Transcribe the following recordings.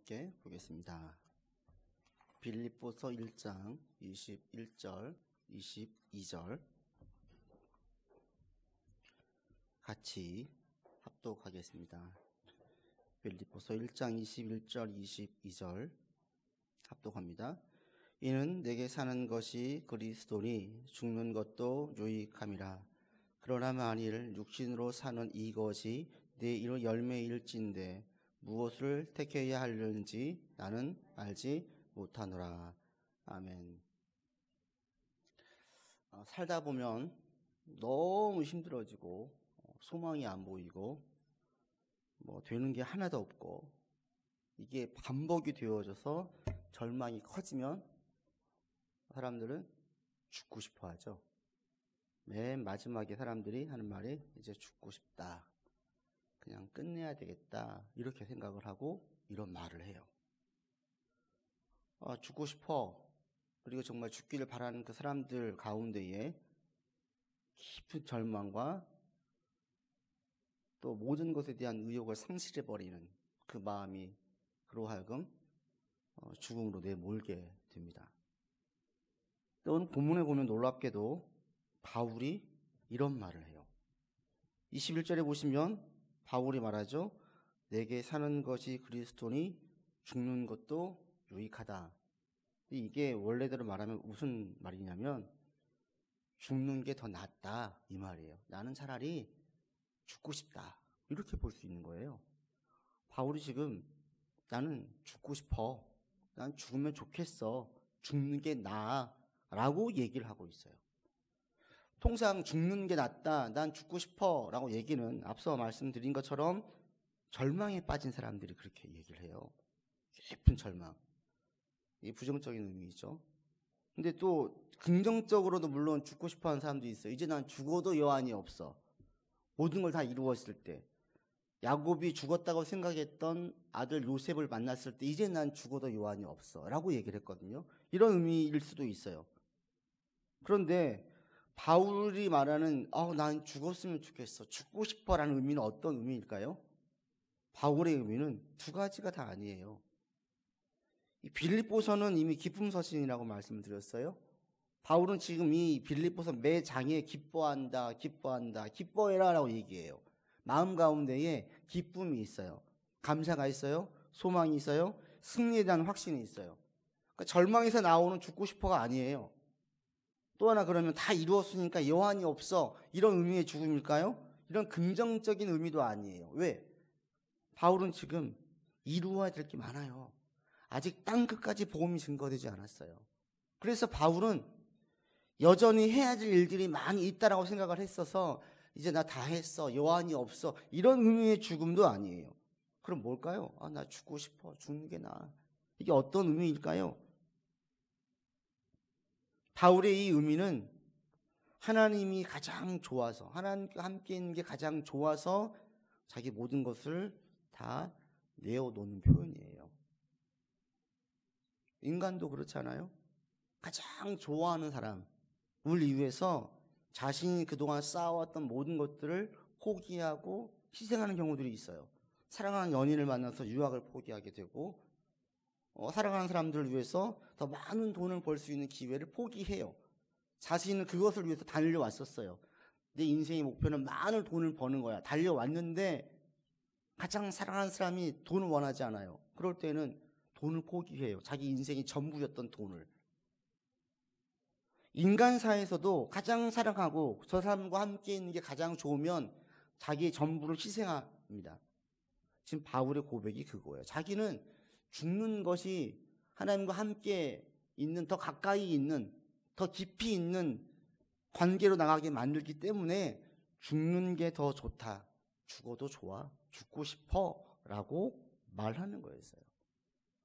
함께 보겠습니다. 빌립보서 1장 21절, 22절 같이 합독하겠습니다. 빌립보서 1장 21절, 22절 합독합니다. 이는 내게 사는 것이 그리스도니 죽는 것도 유익함이라. 그러나 만일 육신으로 사는 이것이 내 열매일진데 무엇을 택해야 하려는지 나는 알지 못하노라. 아멘. 살다 보면 너무 힘들어지고 소망이 안 보이고 되는 게 하나도 없고 이게 반복이 되어져서 절망이 커지면 사람들은 죽고 싶어 하죠. 맨 마지막에 사람들이 하는 말이 이제 죽고 싶다. 그냥 끝내야 되겠다. 이렇게 생각을 하고 이런 말을 해요. 죽고 싶어. 그리고 정말 죽기를 바라는 그 사람들 가운데에 깊은 절망과 또 모든 것에 대한 의욕을 상실해버리는 그 마음이 그로 하여금 죽음으로 내몰게 됩니다. 또 오늘 본문에 보면 놀랍게도 바울이 이런 말을 해요. 21절에 보시면 바울이 말하죠. 내게 사는 것이 그리스도니 죽는 것도 유익하다. 이게 원래대로 말하면 무슨 말이냐면 죽는 게 더 낫다 이 말이에요. 나는 차라리 죽고 싶다 이렇게 볼 수 있는 거예요. 바울이 지금 나는 죽고 싶어. 난 죽으면 좋겠어. 죽는 게 나아 라고 얘기를 하고 있어요. 통상 죽는 게 낫다, 난 죽고 싶어 라고 얘기는 앞서 말씀드린 것처럼 절망에 빠진 사람들이 그렇게 얘기를 해요. 깊은 절망. 이게 부정적인 의미죠. 근데 또 긍정적으로도 물론 죽고 싶어 하는 사람도 있어요. 이제 난 죽어도 여한이 없어. 모든 걸 다 이루었을 때. 야곱이 죽었다고 생각했던 아들 요셉을 만났을 때 이제 난 죽어도 여한이 없어 라고 얘기를 했거든요. 이런 의미일 수도 있어요. 그런데 바울이 말하는 난 죽었으면 좋겠어, 죽고 싶어 라는 의미는 어떤 의미일까요? 바울의 의미는 두 가지가 다 아니에요. 이 빌립보서는 이미 기쁨 서신이라고 말씀을 드렸어요. 바울은 지금 이 빌립보서 매 장에 기뻐한다, 기뻐해라 라고 얘기해요. 마음 가운데에 기쁨이 있어요. 감사가 있어요. 소망이 있어요. 승리에 대한 확신이 있어요. 그러니까 절망에서 나오는 죽고 싶어가 아니에요. 또 하나 그러면 다 이루었으니까 여한이 없어 이런 의미의 죽음일까요? 이런 긍정적인 의미도 아니에요. 왜? 바울은 지금 이루어야 될 게 많아요. 아직 땅끝까지 복음이 증거되지 않았어요. 그래서 바울은 여전히 해야 될 일들이 많이 있다라고 생각을 했어서 이제 나 다 했어, 여한이 없어 이런 의미의 죽음도 아니에요. 그럼 뭘까요? 나 죽고 싶어, 죽는 게 나아. 이게 어떤 의미일까요? 바울의 이 의미는 하나님이 가장 좋아서, 하나님과 함께 있는 게 가장 좋아서 자기 모든 것을 다 내어놓는 표현이에요. 인간도 그렇잖아요. 가장 좋아하는 사람을 위해서 자신이 그동안 쌓아왔던 모든 것들을 포기하고 희생하는 경우들이 있어요. 사랑하는 연인을 만나서 유학을 포기하게 되고 사랑하는 사람들을 위해서 더 많은 돈을 벌 수 있는 기회를 포기해요. 자신은 그것을 위해서 달려왔었어요. 내 인생의 목표는 많은 돈을 버는 거야. 달려왔는데 가장 사랑하는 사람이 돈을 원하지 않아요. 그럴 때는 돈을 포기해요. 자기 인생이 전부였던 돈을. 인간사에서도 가장 사랑하고 저 사람과 함께 있는 게 가장 좋으면 자기의 전부를 희생합니다. 지금 바울의 고백이 그거예요. 자기는 죽는 것이 하나님과 함께 있는, 더 가까이 있는, 더 깊이 있는 관계로 나가게 만들기 때문에 죽는 게 더 좋다. 죽어도 좋아. 죽고 싶어. 라고 말하는 거였어요.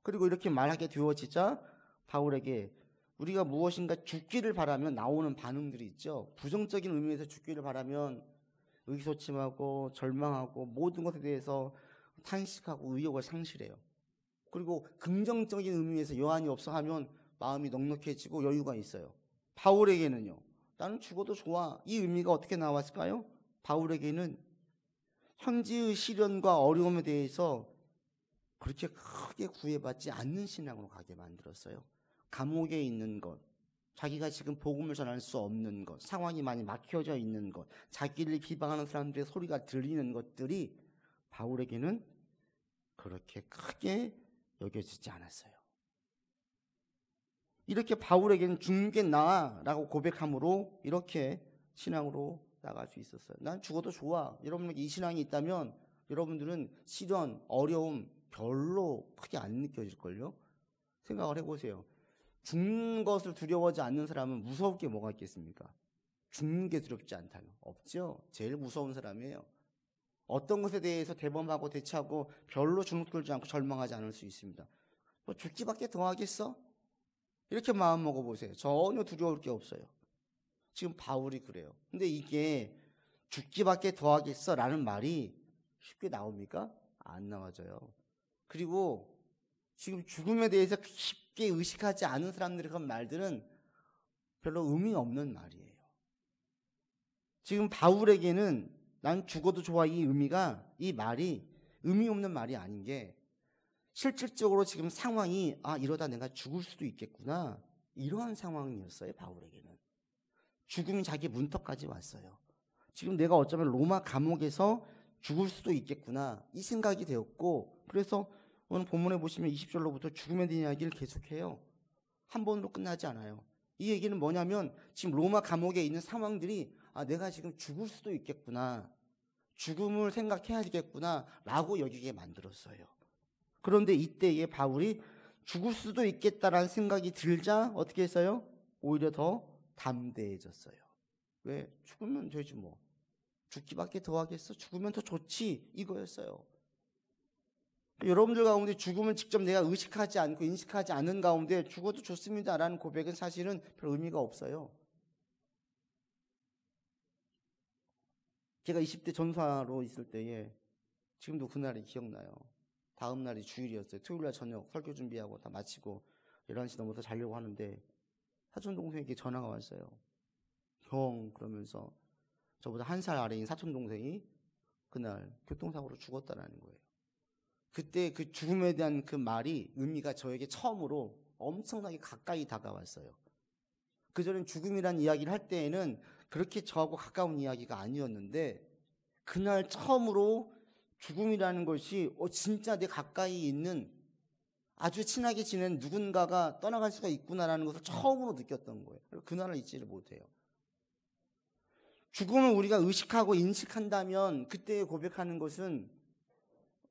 그리고 이렇게 말하게 되어지자 바울에게 우리가 무엇인가 죽기를 바라면 나오는 반응들이 있죠. 부정적인 의미에서 죽기를 바라면 의기소침하고 절망하고 모든 것에 대해서 탄식하고 의욕을 상실해요. 그리고 긍정적인 의미에서 여한이 없어 하면 마음이 넉넉해지고 여유가 있어요. 바울에게는요, 나는 죽어도 좋아. 이 의미가 어떻게 나왔을까요? 바울에게는 현지의 시련과 어려움에 대해서 그렇게 크게 구애받지 않는 신앙으로 가게 만들었어요. 감옥에 있는 것, 자기가 지금 복음을 전할 수 없는 것, 상황이 많이 막혀져 있는 것, 자기를 비방하는 사람들의 소리가 들리는 것들이 바울에게는 그렇게 크게 여겨지지 않았어요. 이렇게 바울에게는 죽는 게 나아라고 고백함으로 이렇게 신앙으로 나갈 수 있었어요. 난 죽어도 좋아. 여러분에게 이 신앙이 있다면 여러분들은 시련, 어려움 별로 크게 안 느껴질걸요? 생각을 해보세요. 죽는 것을 두려워하지 않는 사람은 무서울 게 뭐가 있겠습니까? 죽는 게 두렵지 않다면 없죠. 제일 무서운 사람이에요. 어떤 것에 대해서 대범하고 대처하고 별로 주눅 들지 않고 절망하지 않을 수 있습니다. 뭐 죽기밖에 더 하겠어? 이렇게 마음 먹어보세요. 전혀 두려울 게 없어요. 지금 바울이 그래요. 근데 이게 죽기밖에 더 하겠어 라는 말이 쉽게 나옵니까? 안 나와져요. 그리고 지금 죽음에 대해서 깊게 의식하지 않은 사람들의 그런 말들은 별로 의미 없는 말이에요. 지금 바울에게는 난 죽어도 좋아 이 말이 의미 없는 말이 아닌 게 실질적으로 지금 상황이 이러다 내가 죽을 수도 있겠구나 이러한 상황이었어요. 바울에게는 죽음이 자기 문턱까지 왔어요. 지금 내가 어쩌면 로마 감옥에서 죽을 수도 있겠구나 이 생각이 되었고, 그래서 오늘 본문에 보시면 20절로부터 죽음에 대한 이야기를 계속해요. 한 번으로 끝나지 않아요. 이 얘기는 뭐냐면 지금 로마 감옥에 있는 상황들이 내가 지금 죽을 수도 있겠구나, 죽음을 생각해야 되겠구나 라고 여기게 만들었어요. 그런데 이때에 바울이 죽을 수도 있겠다라는 생각이 들자 어떻게 했어요? 오히려 더 담대해졌어요. 왜? 죽으면 되지 뭐. 죽기밖에 더 하겠어? 죽으면 더 좋지 이거였어요. 여러분들 가운데 죽음을 직접 내가 의식하지 않고 인식하지 않는 가운데 죽어도 좋습니다라는 고백은 사실은 별 의미가 없어요. 제가 20대 전사로 있을 때에 지금도 그날이 기억나요. 다음 날이 주일이었어요. 토요일날 저녁 설교 준비하고 다 마치고 11시 넘어서 자려고 하는데 사촌동생에게 전화가 왔어요. 형 그러면서 저보다 1살 아래인 사촌동생이 그날 교통사고로 죽었다라는 거예요. 그때 그 죽음에 대한 그 말이 의미가 저에게 처음으로 엄청나게 가까이 다가왔어요. 그전엔 죽음이란 이야기를 할 때에는 그렇게 저하고 가까운 이야기가 아니었는데 그날 처음으로 죽음이라는 것이 진짜 내 가까이 있는 아주 친하게 지낸 누군가가 떠나갈 수가 있구나라는 것을 처음으로 느꼈던 거예요. 그날을 잊지를 못해요. 죽음을 우리가 의식하고 인식한다면 그때 고백하는 것은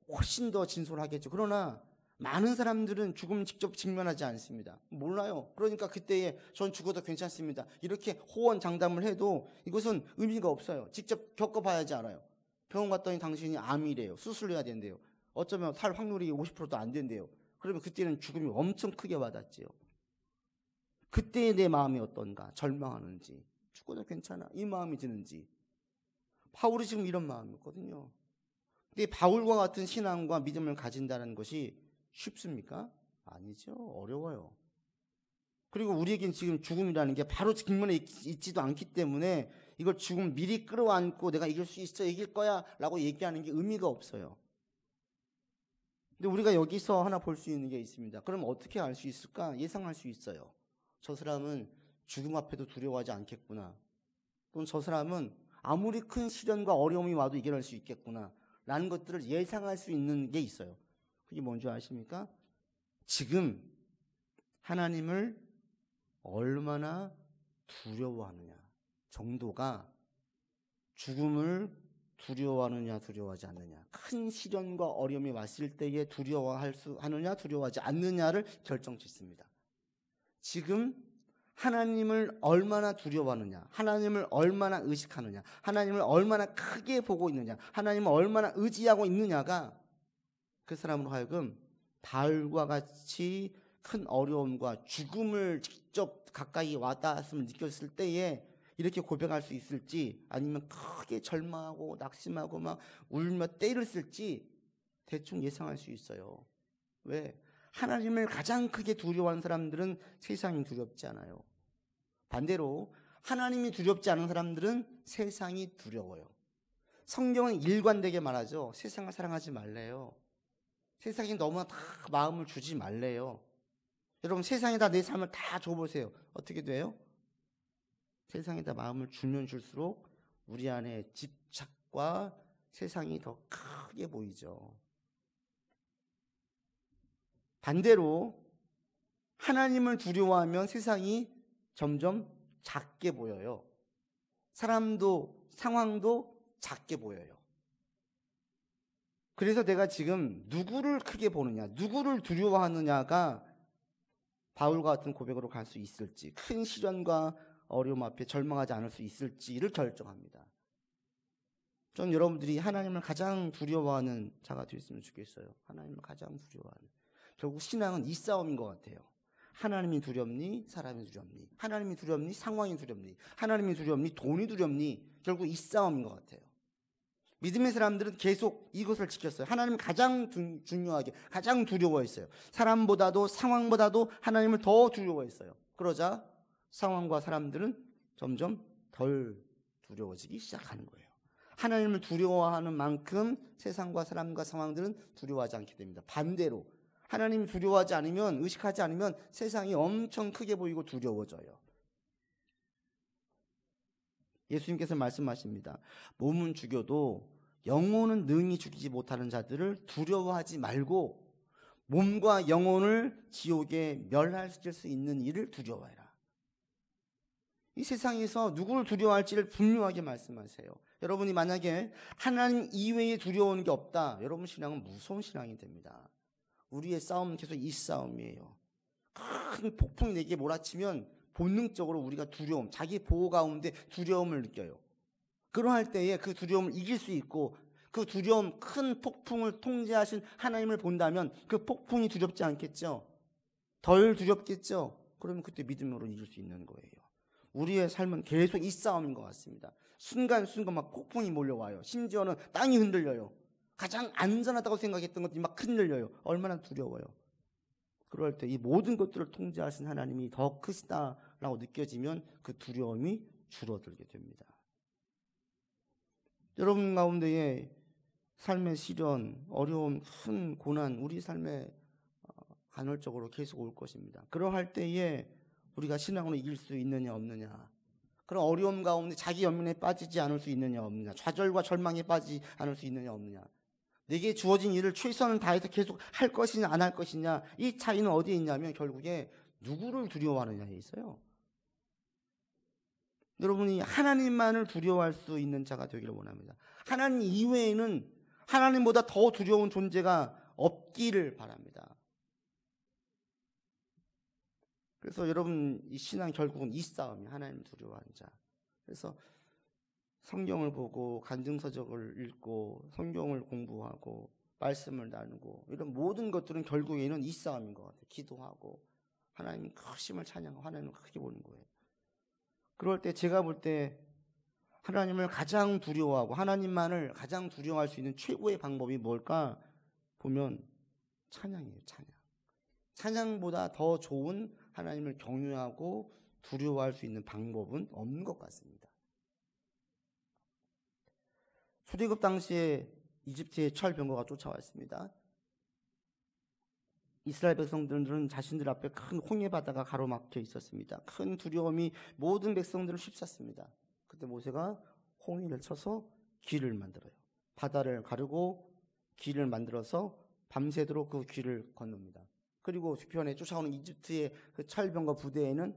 훨씬 더 진솔하겠죠. 그러나 많은 사람들은 죽음을 직접 직면하지 않습니다. 몰라요. 그러니까 그때에 전 죽어도 괜찮습니다. 이렇게 호언장담을 해도 이것은 의미가 없어요. 직접 겪어봐야지 알아요. 병원 갔더니 당신이 암이래요. 수술해야 된대요. 어쩌면 살 확률이 50%도 안 된대요. 그러면 그때는 죽음이 엄청 크게 와닿지요. 그때의 내 마음이 어떤가? 절망하는지, 죽어도 괜찮아 이 마음이 드는지. 바울이 지금 이런 마음이었거든요. 근데 바울과 같은 신앙과 믿음을 가진다는 것이 쉽습니까? 아니죠. 어려워요. 그리고 우리에겐 지금 죽음이라는 게 바로 직면에 있지도 않기 때문에 이걸 죽음 미리 끌어안고 내가 이길 수 있어, 이길 거야 라고 얘기하는 게 의미가 없어요. 근데 우리가 여기서 하나 볼 수 있는 게 있습니다. 그럼 어떻게 알 수 있을까? 예상할 수 있어요. 저 사람은 죽음 앞에도 두려워하지 않겠구나. 또는 저 사람은 아무리 큰 시련과 어려움이 와도 이겨낼 수 있겠구나 라는 것들을 예상할 수 있는 게 있어요. 그게 뭔지 아십니까? 지금 하나님을 얼마나 두려워하느냐 정도가 죽음을 두려워하느냐 두려워하지 않느냐, 큰 시련과 어려움이 왔을 때에 두려워하느냐 두려워하지 않느냐를 결정짓습니다. 지금 하나님을 얼마나 두려워하느냐, 하나님을 얼마나 의식하느냐, 하나님을 얼마나 크게 보고 있느냐, 하나님을 얼마나 의지하고 있느냐가 그 사람으로 하여금 바울과 같이 큰 어려움과 죽음을 직접 가까이 와닿았음을 느꼈을 때에 이렇게 고백할 수 있을지, 아니면 크게 절망하고 낙심하고 막 울며 떼를 쓸지 대충 예상할 수 있어요. 왜? 하나님을 가장 크게 두려워하는 사람들은 세상이 두렵지 않아요. 반대로 하나님이 두렵지 않은 사람들은 세상이 두려워요. 성경은 일관되게 말하죠. 세상을 사랑하지 말래요. 세상에 너무나 다 마음을 주지 말래요. 여러분 세상에다 내 삶을 다 줘보세요. 어떻게 돼요? 세상에다 마음을 주면 줄수록 우리 안에 집착과 세상이 더 크게 보이죠. 반대로 하나님을 두려워하면 세상이 점점 작게 보여요. 사람도 상황도 작게 보여요. 그래서 내가 지금 누구를 크게 보느냐, 누구를 두려워하느냐가 바울과 같은 고백으로 갈 수 있을지, 큰 시련과 어려움 앞에 절망하지 않을 수 있을지를 결정합니다. 전 여러분들이 하나님을 가장 두려워하는 자가 되었으면 좋겠어요. 하나님을 가장 두려워하는. 결국 신앙은 이 싸움인 것 같아요. 하나님이 두렵니? 사람이 두렵니? 하나님이 두렵니? 상황이 두렵니? 하나님이 두렵니? 돈이 두렵니? 결국 이 싸움인 것 같아요. 믿음의 사람들은 계속 이것을 지켰어요. 하나님을 가장 중요하게, 가장 두려워했어요. 사람보다도 상황보다도 하나님을 더 두려워했어요. 그러자 상황과 사람들은 점점 덜 두려워지기 시작하는 거예요. 하나님을 두려워하는 만큼 세상과 사람과 상황들은 두려워하지 않게 됩니다. 반대로 하나님을 두려워하지 않으면, 의식하지 않으면 세상이 엄청 크게 보이고 두려워져요. 예수님께서 말씀하십니다. 몸은 죽여도 영혼은 능히 죽이지 못하는 자들을 두려워하지 말고 몸과 영혼을 지옥에 멸하실 수 있는 일을 두려워해라. 이 세상에서 누구를 두려워할지를 분명하게 말씀하세요. 여러분이 만약에 하나님 이외에 두려워하는 게 없다, 여러분 신앙은 무서운 신앙이 됩니다. 우리의 싸움은 계속 이 싸움이에요. 큰 폭풍이 내게 몰아치면 본능적으로 우리가 두려움, 자기 보호 가운데 두려움을 느껴요. 그러할 때에 그 두려움을 이길 수 있고, 그 두려움, 큰 폭풍을 통제하신 하나님을 본다면 그 폭풍이 두렵지 않겠죠? 덜 두렵겠죠? 그러면 그때 믿음으로 이길 수 있는 거예요. 우리의 삶은 계속 이 싸움인 것 같습니다. 순간순간 막 폭풍이 몰려와요. 심지어는 땅이 흔들려요. 가장 안전하다고 생각했던 것들이 막 흔들려요. 얼마나 두려워요. 그럴 때 이 모든 것들을 통제하신 하나님이 더 크시다라고 느껴지면 그 두려움이 줄어들게 됩니다. 여러분 가운데에 삶의 시련, 어려움, 큰 고난, 우리 삶에 간헐적으로 계속 올 것입니다. 그러할 때에 우리가 신앙으로 이길 수 있느냐 없느냐, 그런 어려움 가운데 자기 연민에 빠지지 않을 수 있느냐 없느냐, 좌절과 절망에 빠지지 않을 수 있느냐 없느냐, 내게 주어진 일을 최선을 다해서 계속 할 것이냐 안 할 것이냐, 이 차이는 어디에 있냐면 결국에 누구를 두려워하느냐에 있어요. 여러분이 하나님만을 두려워할 수 있는 자가 되기를 원합니다. 하나님 이외에는 하나님보다 더 두려운 존재가 없기를 바랍니다. 그래서 여러분 이 신앙 결국은 이 싸움이 하나님 두려워하는 자. 그래서 성경을 보고 간증서적을 읽고 성경을 공부하고 말씀을 나누고 이런 모든 것들은 결국에는 이 싸움인 것 같아요. 기도하고 하나님 크심을 찬양하고 하나님을 크게 보는 거예요. 그럴 때 제가 볼 때 하나님을 가장 두려워하고 하나님만을 가장 두려워할 수 있는 최고의 방법이 뭘까 보면 찬양이에요. 찬양보다 더 좋은 하나님을 경외하고 두려워할 수 있는 방법은 없는 것 같습니다. 출애굽 당시에 이집트의 철병거가 쫓아왔습니다. 이스라엘 백성들은 자신들 앞에 큰 홍해 바다가 가로막혀 있었습니다. 큰 두려움이 모든 백성들을 휩쌌습니다. 그때 모세가 홍해를 쳐서 길을 만들어요. 바다를 가르고 길을 만들어서 밤새도록 그 길을 건넙니다. 그리고 뒤편에 쫓아오는 이집트의 그 철병거 부대에는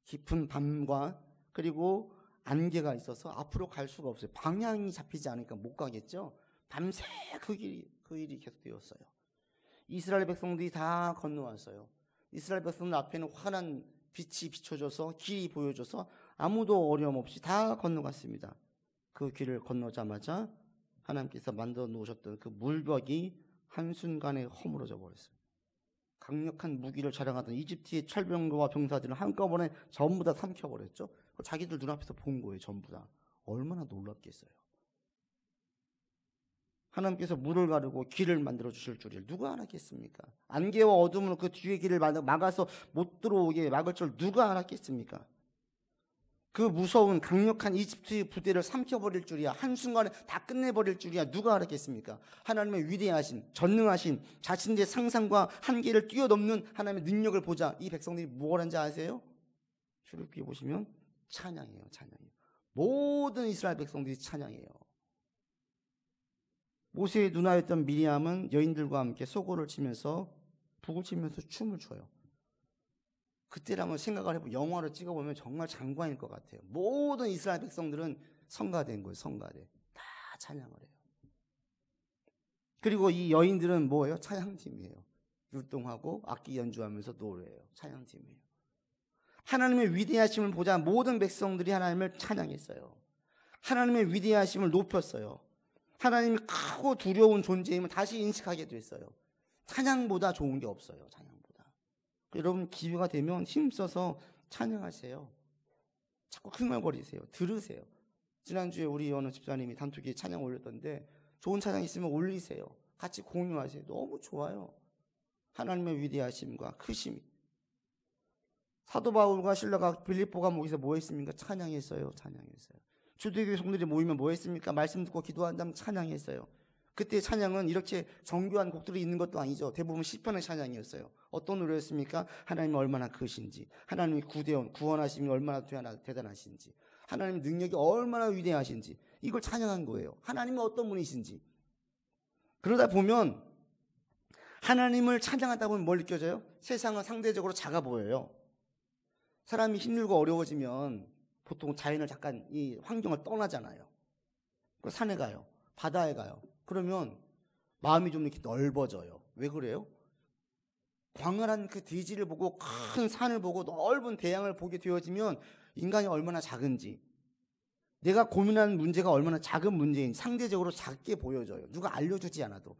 깊은 밤과 그리고 안개가 있어서 앞으로 갈 수가 없어요. 방향이 잡히지 않으니까 못 가겠죠. 밤새 그 일이 계속되었어요. 이스라엘 백성들이 다 건너왔어요. 이스라엘 백성들 앞에는 환한 빛이 비춰져서 길이 보여져서 아무도 어려움 없이 다 건너갔습니다. 그 길을 건너자마자 하나님께서 만들어 놓으셨던 그 물벽이 한순간에 허물어져 버렸어요. 강력한 무기를 자랑하던 이집트의 철병거와 병사들은 한꺼번에 전부 다 삼켜버렸죠. 자기들 눈앞에서 본 거예요. 전부 다. 얼마나 놀랍겠어요. 하나님께서 물을 가르고 길을 만들어 주실 줄을 누가 알았겠습니까? 안개와 어둠으로 그 뒤에 길을 막아서 못 들어오게 막을 줄 누가 알았겠습니까? 그 무서운 강력한 이집트의 부대를 삼켜버릴 줄이야. 한순간에 다 끝내버릴 줄이야. 누가 알았겠습니까? 하나님의 위대하신, 전능하신, 자신의 상상과 한계를 뛰어넘는 하나님의 능력을 보자 이 백성들이 뭘 하는지 아세요? 출애굽기 보시면 찬양해요. 찬양해요. 모든 이스라엘 백성들이 찬양해요. 모세의 누나였던 미리암은 여인들과 함께 소고를 치면서 북을 치면서 춤을 춰요. 그때라면 생각을 해보면 영화를 찍어보면 정말 장관일 것 같아요. 모든 이스라엘 백성들은 성가된 거예요. 성가대. 다 찬양을 해요. 그리고 이 여인들은 뭐예요? 찬양팀이에요. 율동하고 악기 연주하면서 노래해요. 찬양팀이에요. 하나님의 위대하심을 보자 모든 백성들이 하나님을 찬양했어요. 하나님의 위대하심을 높였어요. 하나님이 크고 두려운 존재임을 다시 인식하게 됐어요. 찬양보다 좋은 게 없어요. 찬양보다. 여러분 기회가 되면 힘써서 찬양하세요. 자꾸 흥얼거리세요. 들으세요. 지난주에 우리 어느 집사님이 단톡에 찬양 올렸던데 좋은 찬양 있으면 올리세요. 같이 공유하세요. 너무 좋아요. 하나님의 위대하심과 크심이. 사도 바울과 실라가 빌립보가 모여서 뭐 했습니까? 찬양했어요. 찬양했어요. 주도교회 성도들이 모이면 뭐 했습니까? 말씀 듣고 기도한다면 찬양했어요. 그때 찬양은 이렇게 정교한 곡들이 있는 것도 아니죠. 대부분 시편의 찬양이었어요. 어떤 노래였습니까? 하나님이 얼마나 크신지, 하나님이 구원하심이 얼마나 대단하신지, 하나님의 능력이 얼마나 위대하신지, 이걸 찬양한 거예요. 하나님은 어떤 분이신지. 그러다 보면 하나님을 찬양하다 보면 뭘 느껴져요? 세상은 상대적으로 작아 보여요. 사람이 힘들고 어려워지면 보통 자연을 잠깐 이 환경을 떠나잖아요. 산에 가요. 바다에 가요. 그러면 마음이 좀 이렇게 넓어져요. 왜 그래요? 광활한 그 대지를 보고 큰 산을 보고 넓은 대양을 보게 되어지면 인간이 얼마나 작은지, 내가 고민하는 문제가 얼마나 작은 문제인지 상대적으로 작게 보여져요. 누가 알려주지 않아도.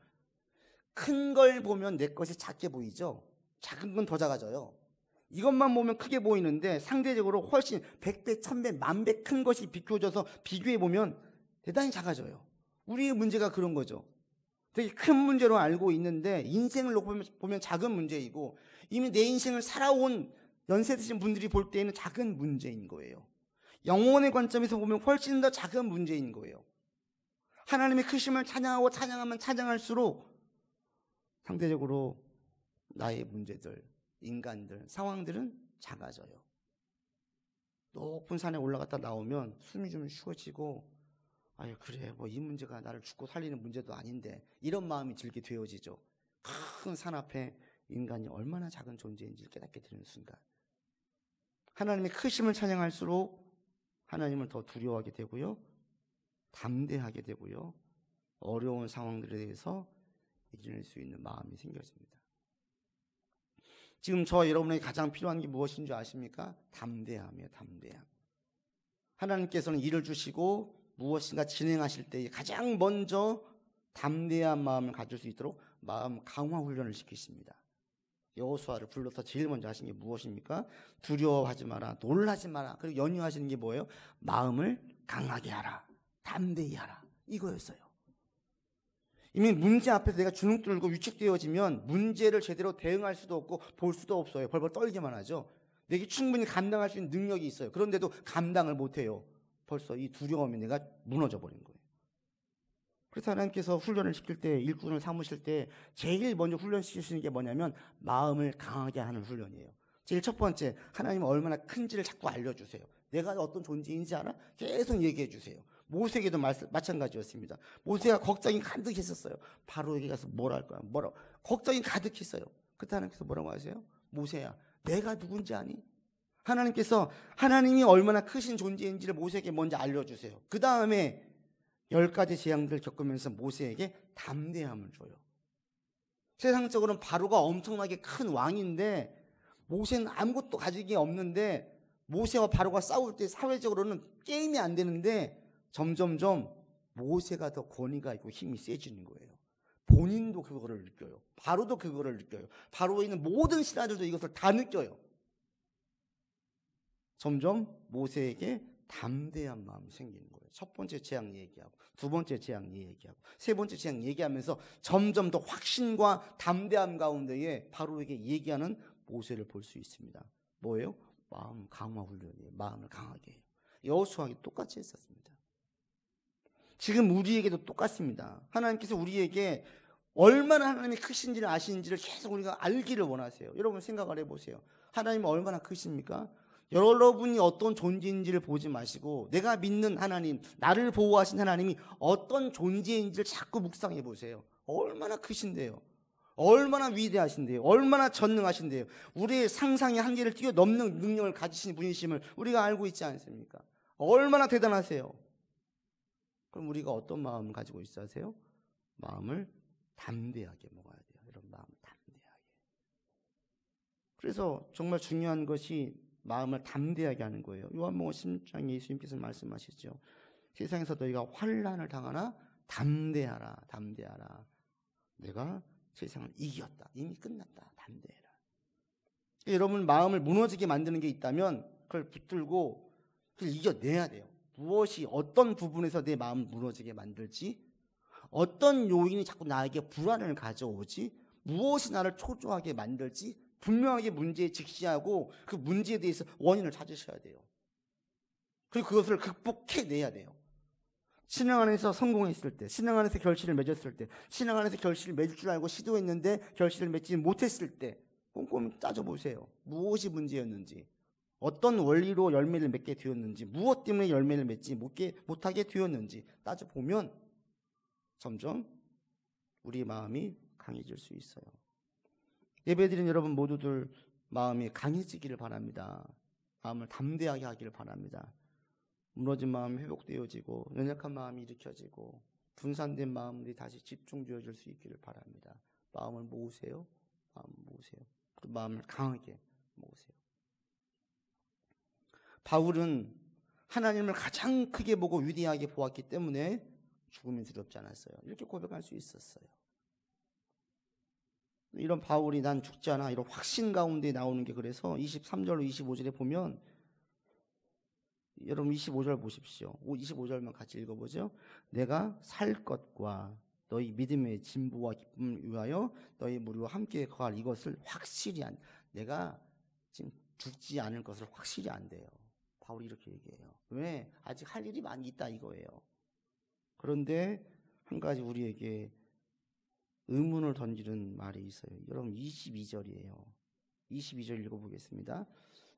큰 걸 보면 내 것이 작게 보이죠. 작은 건 더 작아져요. 이것만 보면 크게 보이는데 상대적으로 훨씬 100배, 1000배, 10,000배 큰 것이 비춰져서 비교해 보면 대단히 작아져요. 우리의 문제가 그런 거죠. 되게 큰 문제로 알고 있는데 인생을 놓고 보면 작은 문제이고 이미 내 인생을 살아온 연세 드신 분들이 볼 때에는 작은 문제인 거예요. 영혼의 관점에서 보면 훨씬 더 작은 문제인 거예요. 하나님의 크심을 찬양하고 찬양하면 찬양할수록 상대적으로 나의 문제들, 인간들, 상황들은 작아져요. 높은 산에 올라갔다 나오면 숨이 좀 쉬워지고 아유 그래 뭐 이 문제가 나를 죽고 살리는 문제도 아닌데 이런 마음이 들게 되어지죠. 큰 산 앞에 인간이 얼마나 작은 존재인지 깨닫게 되는 순간 하나님의 크심을 찬양할수록 하나님을 더 두려워하게 되고요, 담대하게 되고요, 어려운 상황들에 대해서 이겨낼 수 있는 마음이 생겨집니다. 지금 저 여러분에게 가장 필요한 게 무엇인 줄 아십니까? 담대함이에요. 담대함. 하나님께서는 일을 주시고 무엇인가 진행하실 때 가장 먼저 담대한 마음을 가질 수 있도록 마음 강화 훈련을 시키십니다. 여호수아를 불러서 제일 먼저 하신 게 무엇입니까? 두려워하지 마라, 놀라지 마라. 그리고 연유하시는 게 뭐예요? 마음을 강하게 하라, 담대히 하라, 이거였어요. 이미 문제 앞에서 내가 주눅 들고 위축되어지면 문제를 제대로 대응할 수도 없고 볼 수도 없어요. 벌벌 떨기만 하죠. 내게 충분히 감당할 수 있는 능력이 있어요. 그런데도 감당을 못해요. 벌써 이 두려움이 내가 무너져 버린 거예요. 그래서 하나님께서 훈련을 시킬 때, 일꾼을 삼으실 때 제일 먼저 훈련시키시는 게 뭐냐면 마음을 강하게 하는 훈련이에요. 제일 첫 번째, 하나님은 얼마나 큰지를 자꾸 알려주세요. 내가 어떤 존재인지 알아? 계속 얘기해 주세요. 모세에게도 마찬가지였습니다. 모세가 걱정이 가득했었어요. 바로에게 가서 뭐라 할 거야? 뭐라고? 걱정이 가득했어요. 그때 하나님께서 뭐라고 하세요? 모세야, 내가 누군지 아니? 하나님께서 하나님이 얼마나 크신 존재인지를 모세에게 먼저 알려주세요. 그 다음에 10가지 재앙들을 겪으면서 모세에게 담대함을 줘요. 세상적으로는 바로가 엄청나게 큰 왕인데 모세는 아무것도 가진 게 없는데 모세와 바로가 싸울 때 사회적으로는 게임이 안 되는데 점점점 모세가 더 권위가 있고 힘이 세지는 거예요. 본인도 그거를 느껴요. 바로도 그거를 느껴요. 바로에 있는 모든 신하들도 이것을 다 느껴요. 점점 모세에게 담대한 마음이 생기는 거예요. 첫 번째 재앙 얘기하고 두 번째 재앙 얘기하고 세 번째 재앙 얘기하면서 점점 더 확신과 담대함 가운데에 바로에게 얘기하는 모세를 볼 수 있습니다. 뭐예요? 마음 강화 훈련이에요. 마음을 강하게 해요. 여호수아에게 똑같이 했었습니다. 지금 우리에게도 똑같습니다. 하나님께서 우리에게 얼마나 하나님이 크신지를 아시는지를 계속 우리가 알기를 원하세요. 여러분 생각을 해보세요. 하나님은 얼마나 크십니까? 여러분이 어떤 존재인지를 보지 마시고 내가 믿는 하나님, 나를 보호하신 하나님이 어떤 존재인지를 자꾸 묵상해 보세요. 얼마나 크신데요. 얼마나 위대하신데요. 얼마나 전능하신데요. 우리의 상상의 한계를 뛰어넘는 능력을 가지신 분이심을 우리가 알고 있지 않습니까? 얼마나 대단하세요. 그럼 우리가 어떤 마음을 가지고 있어야 하세요? 마음을 담대하게 먹어야 돼요. 이런 마음을 담대하게. 그래서 정말 중요한 것이 마음을 담대하게 하는 거예요. 요한복음 16장에 예수님께서 말씀하시죠. 세상에서 너희가 환난을 당하나 담대하라. 담대하라. 내가 세상을 이겼다. 이미 끝났다. 담대해라. 여러분 마음을 무너지게 만드는 게 있다면 그걸 붙들고 그걸 이겨내야 돼요. 무엇이 어떤 부분에서 내 마음을 무너지게 만들지? 어떤 요인이 자꾸 나에게 불안을 가져오지? 무엇이 나를 초조하게 만들지? 분명하게 문제에 직시하고 그 문제에 대해서 원인을 찾으셔야 돼요. 그리고 그것을 극복해내야 돼요. 신앙 안에서 성공했을 때, 신앙 안에서 결실을 맺었을 때, 신앙 안에서 결실을 맺을 줄 알고 시도했는데 결실을 맺지 못했을 때 꼼꼼히 따져보세요. 무엇이 문제였는지, 어떤 원리로 열매를 맺게 되었는지, 무엇 때문에 열매를 맺지 못하게 되었는지 따져보면 점점 우리 마음이 강해질 수 있어요. 예배드린 여러분 모두들 마음이 강해지기를 바랍니다. 마음을 담대하게 하기를 바랍니다. 무너진 마음이 회복되어지고 연약한 마음이 일으켜지고 분산된 마음들이 다시 집중되어질 수 있기를 바랍니다. 마음을 모으세요. 마음을 모으세요. 그 마음을 강하게 모으세요. 바울은 하나님을 가장 크게 보고 위대하게 보았기 때문에 죽음이 두렵지 않았어요. 이렇게 고백할 수 있었어요. 이런 바울이 난 죽지 않아 이런 확신 가운데 나오는 게 그래서 23절로 25절에 보면 여러분 25절 보십시오. 25절만 같이 읽어보죠. 내가 살 것과 너희 믿음의 진보와 기쁨을 위하여 너희 무리와 함께 거할 이것을 확실히 내가 지금 죽지 않을 것을 확실히 안돼요. 바울이 이렇게 얘기해요. 왜? 아직 할 일이 많이 있다 이거예요. 그런데 한 가지 우리에게 의문을 던지는 말이 있어요. 여러분 22절이에요. 22절 읽어보겠습니다.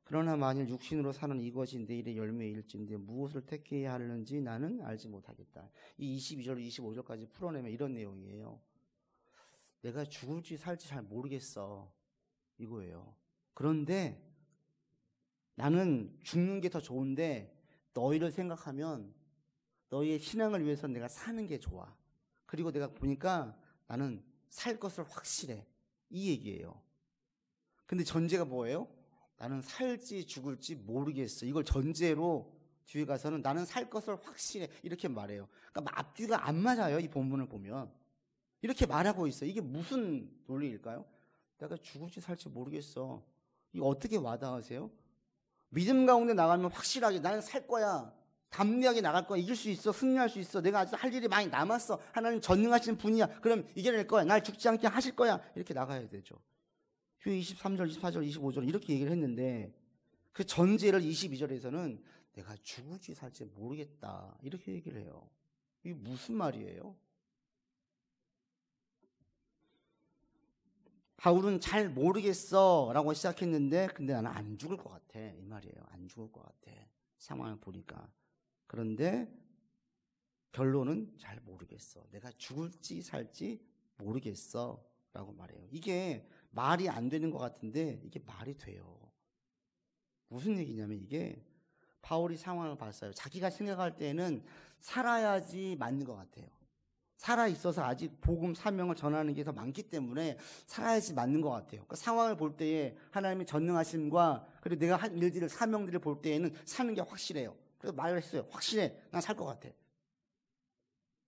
그러나 만일 육신으로 사는 이것이 내일의 열매일진데 무엇을 택해야 하는지 나는 알지 못하겠다. 이 22절, 25절까지 풀어내면 이런 내용이에요. 내가 죽을지 살지 잘 모르겠어. 이거예요. 그런데 나는 죽는 게 더 좋은데 너희를 생각하면 너희의 신앙을 위해서 내가 사는 게 좋아. 그리고 내가 보니까 나는 살 것을 확실해. 이 얘기예요. 근데 전제가 뭐예요? 나는 살지 죽을지 모르겠어. 이걸 전제로 뒤에 가서는 나는 살 것을 확실해. 이렇게 말해요. 그러니까 앞뒤가 안 맞아요. 이 본문을 보면. 이렇게 말하고 있어요. 이게 무슨 논리일까요? 내가 죽을지 살지 모르겠어. 이거 어떻게 와닿으세요? 믿음 가운데 나가면 확실하게 나는 살 거야. 담대하게 나갈 거야. 이길 수 있어. 승리할 수 있어. 내가 아직 할 일이 많이 남았어. 하나님 전능하신 분이야. 그럼 이겨낼 거야. 날 죽지 않게 하실 거야. 이렇게 나가야 되죠. 뒤에 23절, 24절, 25절 이렇게 얘기를 했는데 그 전제를 22절에서는 내가 죽을지 살지 모르겠다. 이렇게 얘기를 해요. 이게 무슨 말이에요? 바울은 잘 모르겠어 라고 시작했는데 근데 나는 안 죽을 것 같아. 이 말이에요. 안 죽을 것 같아. 상황을 보니까. 그런데 결론은 잘 모르겠어. 내가 죽을지 살지 모르겠어 라고 말해요. 이게 말이 안 되는 것 같은데 이게 말이 돼요. 무슨 얘기냐면 이게 바울이 상황을 봤어요. 자기가 생각할 때는 살아야지 맞는 것 같아요. 살아있어서 아직 복음 사명을 전하는 게 더 많기 때문에 살아야지 맞는 것 같아요. 그 상황을 볼 때에 하나님의 전능하심과 그리고 내가 한 일들을 사명들을 볼 때에는 사는 게 확실해요. 그래서 말을 했어요. 확실해. 난 살 것 같아.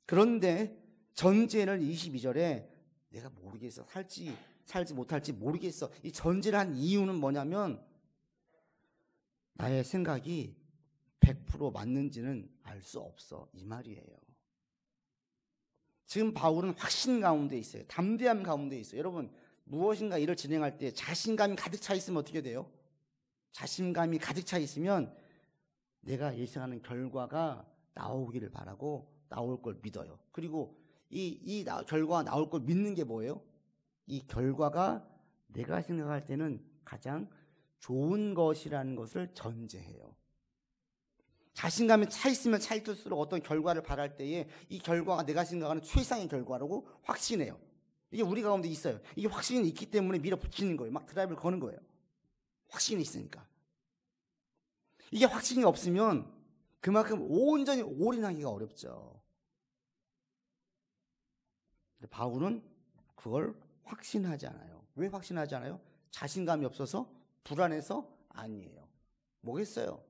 그런데 전제를 22절에 내가 모르겠어. 살지 못할지 모르겠어. 이 전제를 한 이유는 뭐냐면 나의 생각이 100% 맞는지는 알 수 없어. 이 말이에요. 지금 바울은 확신 가운데 있어요. 담대함 가운데 있어요. 여러분 무엇인가 일을 진행할 때 자신감이 가득 차 있으면 어떻게 돼요? 자신감이 가득 차 있으면 내가 예상하는 결과가 나오기를 바라고 나올 걸 믿어요. 그리고 이 결과가 나올 걸 믿는 게 뭐예요? 이 결과가 내가 생각할 때는 가장 좋은 것이라는 것을 전제해요. 자신감이 차 있으면 차 있을수록 어떤 결과를 바랄 때에 이 결과가 내가 생각하는 최상의 결과라고 확신해요. 이게 우리 가운데 있어요. 이게 확신이 있기 때문에 밀어붙이는 거예요. 막 드라이브를 거는 거예요. 확신이 있으니까. 이게 확신이 없으면 그만큼 온전히 올인하기가 어렵죠. 근데 바울은 그걸 확신하지 않아요. 왜 확신하지 않아요? 자신감이 없어서? 불안해서? 아니에요. 뭐겠어요?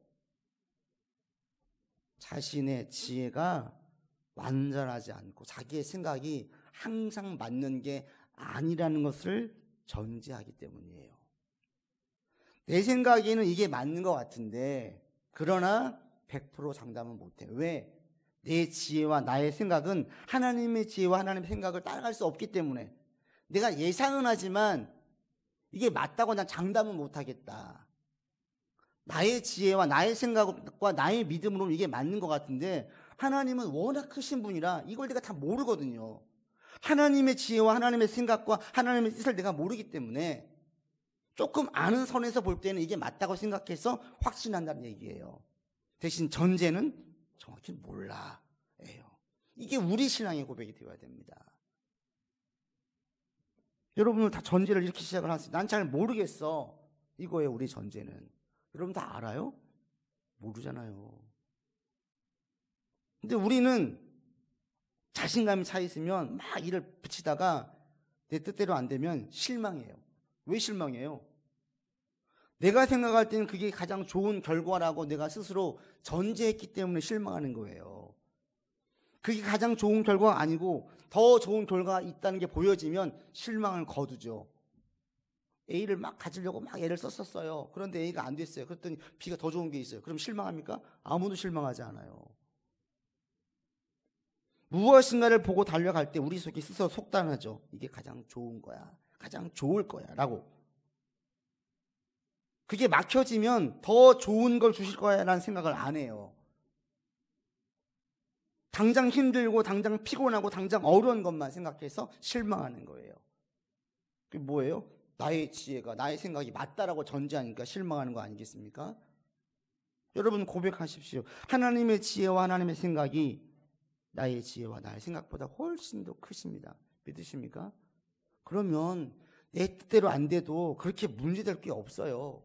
자신의 지혜가 완전하지 않고 자기의 생각이 항상 맞는 게 아니라는 것을 전제하기 때문이에요. 내 생각에는 이게 맞는 것 같은데 그러나 100% 장담은 못해요. 왜? 내 지혜와 나의 생각은 하나님의 지혜와 하나님의 생각을 따라갈 수 없기 때문에 내가 예상은 하지만 이게 맞다고 난 장담은 못하겠다. 나의 지혜와 나의 생각과 나의 믿음으로는 이게 맞는 것 같은데 하나님은 워낙 크신 분이라 이걸 내가 다 모르거든요. 하나님의 지혜와 하나님의 생각과 하나님의 뜻을 내가 모르기 때문에 조금 아는 선에서 볼 때는 이게 맞다고 생각해서 확신한다는 얘기예요. 대신 전제는 정확히 몰라 예요. 이게 우리 신앙의 고백이 되어야 됩니다. 여러분은 다 전제를 이렇게 시작을 하세요. 난 잘 모르겠어. 이거예요, 우리 전제는. 여러분 다 알아요? 모르잖아요. 근데 우리는 자신감이 차 있으면 막 일을 붙이다가 내 뜻대로 안 되면 실망해요. 왜 실망해요? 내가 생각할 때는 그게 가장 좋은 결과라고 내가 스스로 전제했기 때문에 실망하는 거예요. 그게 가장 좋은 결과가 아니고 더 좋은 결과가 있다는 게 보여지면 실망을 거두죠. A를 막 가지려고 막 애를 썼었어요. 그런데 A가 안 됐어요. 그랬더니 B가 더 좋은 게 있어요. 그럼 실망합니까? 아무도 실망하지 않아요. 무엇인가를 보고 달려갈 때 우리 속에 스스로 속단하죠. 이게 가장 좋은 거야. 가장 좋을 거야. 라고. 그게 막혀지면 더 좋은 걸 주실 거야 라는 생각을 안 해요. 당장 힘들고 당장 피곤하고 당장 어려운 것만 생각해서 실망하는 거예요. 그게 뭐예요? 나의 지혜가 나의 생각이 맞다라고 전제하니까 실망하는 거 아니겠습니까? 여러분 고백하십시오. 하나님의 지혜와 하나님의 생각이 나의 지혜와 나의 생각보다 훨씬 더 크십니다. 믿으십니까? 그러면 내 뜻대로 안 돼도 그렇게 문제될 게 없어요.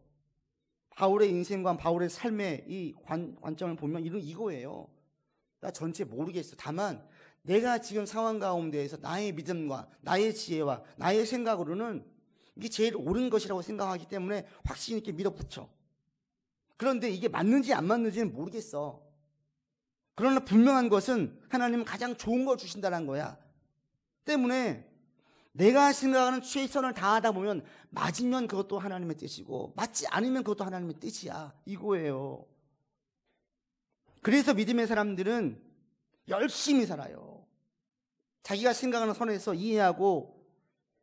바울의 인생과 바울의 삶의 이 관점을 보면 이거예요. 나 전체 모르겠어. 다만 내가 지금 상황 가운데에서 나의 믿음과 나의 지혜와 나의 생각으로는 이게 제일 옳은 것이라고 생각하기 때문에 확신 있게 밀어붙여. 그런데 이게 맞는지 안 맞는지는 모르겠어. 그러나 분명한 것은 하나님은 가장 좋은 걸 주신다는 거야. 때문에 내가 생각하는 최선을 다하다 보면 맞으면 그것도 하나님의 뜻이고 맞지 않으면 그것도 하나님의 뜻이야. 이거예요. 그래서 믿음의 사람들은 열심히 살아요. 자기가 생각하는 선에서 이해하고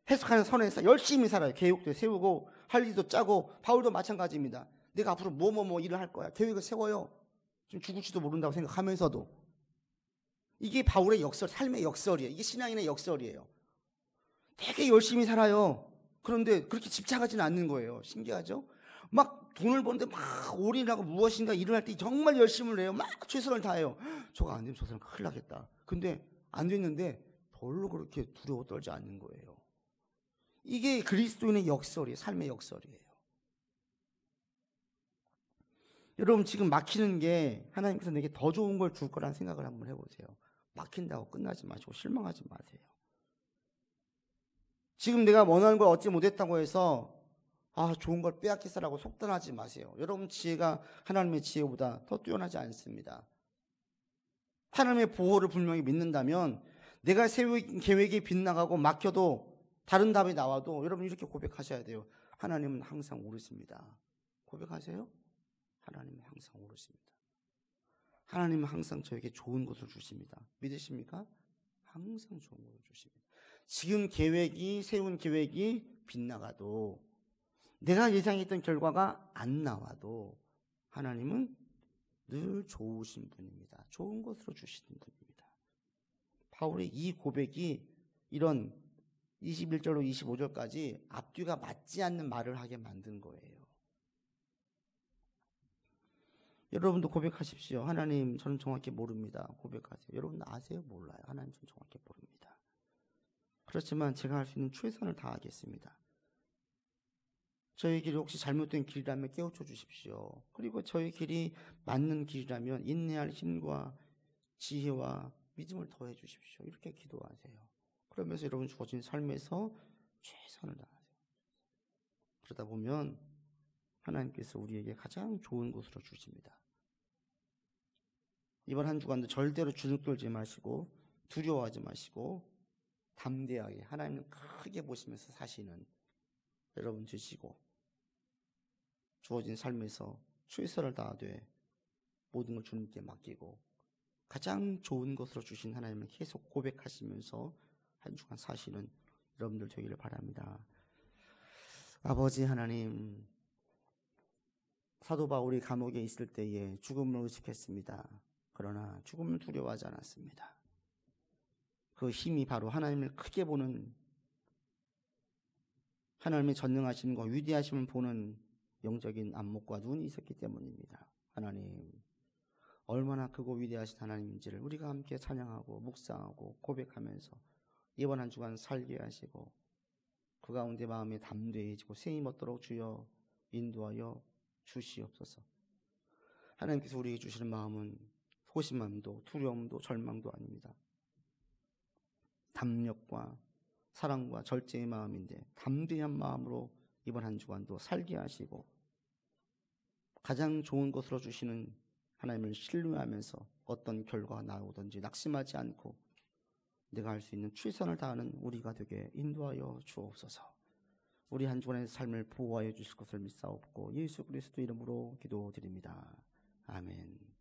해석하는 선에서 열심히 살아요. 계획도 세우고 할 일도 짜고 바울도 마찬가지입니다. 내가 앞으로 뭐 일을 할 거야. 계획을 세워요. 좀 죽을지도 모른다고 생각하면서도. 이게 바울의 역설, 삶의 역설이에요. 이게 신앙인의 역설이에요. 되게 열심히 살아요. 그런데 그렇게 집착하지는 않는 거예요. 신기하죠? 막 돈을 버는데 막 올인하고 무엇인가 일을 할 때 정말 열심을 해요. 막 최선을 다해요. 저거 안 되면 저 사람 큰일 나겠다. 근데 안 됐는데 별로 그렇게 두려워 떨지 않는 거예요. 이게 그리스도인의 역설이에요. 삶의 역설이에요. 여러분 지금 막히는 게 하나님께서 내게 더 좋은 걸 줄 거라는 생각을 한번 해보세요. 막힌다고 끝나지 마시고 실망하지 마세요. 지금 내가 원하는 걸 얻지 못했다고 해서 좋은 걸 빼앗겠어라고 속단하지 마세요. 여러분 지혜가 하나님의 지혜보다 더 뛰어나지 않습니다. 하나님의 보호를 분명히 믿는다면 내가 세운 계획이 빗나가고 막혀도 다른 답이 나와도 여러분 이렇게 고백하셔야 돼요. 하나님은 항상 옳으십니다. 고백하세요. 하나님은 항상 옳으십니다. 하나님은 항상 저에게 좋은 것을 주십니다. 믿으십니까? 항상 좋은 것을 주십니다. 지금 세운 계획이 빗나가도 내가 예상했던 결과가 안 나와도 하나님은 늘 좋으신 분입니다. 좋은 것으로 주시는 분입니다. 바울의 이 고백이 이런 21절로 25절까지 앞뒤가 맞지 않는 말을 하게 만든 거예요. 여러분도 고백하십시오. 하나님, 저는 정확히 모릅니다. 고백하세요. 여러분 아세요? 몰라요. 하나님, 저는 정확히 모릅니다. 그렇지만 제가 할 수 있는 최선을 다하겠습니다. 저희 길이 혹시 잘못된 길이라면 깨우쳐 주십시오. 그리고 저희 길이 맞는 길이라면 인내할 힘과 지혜와 믿음을 더해 주십시오. 이렇게 기도하세요. 그러면서 여러분 주어진 삶에서 최선을 다하세요. 그러다 보면 하나님께서 우리에게 가장 좋은 것으로 주십니다. 이번 한 주간도 절대로 주눅 들지 마시고 두려워하지 마시고 담대하게 하나님을 크게 보시면서 사시는 여러분 되시고 주어진 삶에서 최선을 다하되 모든 걸 주님께 맡기고 가장 좋은 것으로 주신 하나님을 계속 고백하시면서 한 주간 사시는 여러분들 되기를 바랍니다. 아버지 하나님, 사도 바울이 감옥에 있을 때에 죽음을 의식했습니다. 그러나 죽음을 두려워하지 않았습니다. 그 힘이 바로 하나님을 크게 보는, 하나님의 전능하심과 위대하심을 보는 영적인 안목과 눈이 있었기 때문입니다. 하나님, 얼마나 크고 위대하신 하나님인지를 우리가 함께 찬양하고 묵상하고 고백하면서 이번 한 주간 살게 하시고 그 가운데 마음이 담대해지고 세임 얻도록 주여 인도하여 주시옵소서. 하나님께서 우리에게 주시는 마음은 소심함도 두려움도 절망도 아닙니다. 담력과 사랑과 절제의 마음인데 담대한 마음으로 이번 한 주간도 살게 하시고 가장 좋은 것으로 주시는 하나님을 신뢰하면서 어떤 결과가 나오든지 낙심하지 않고 내가 할 수 있는 최선을 다하는 우리가 되게 인도하여 주옵소서. 우리 한 주간의 삶을 보호하여 주실 것을 믿사옵고 예수 그리스도 이름으로 기도드립니다. 아멘.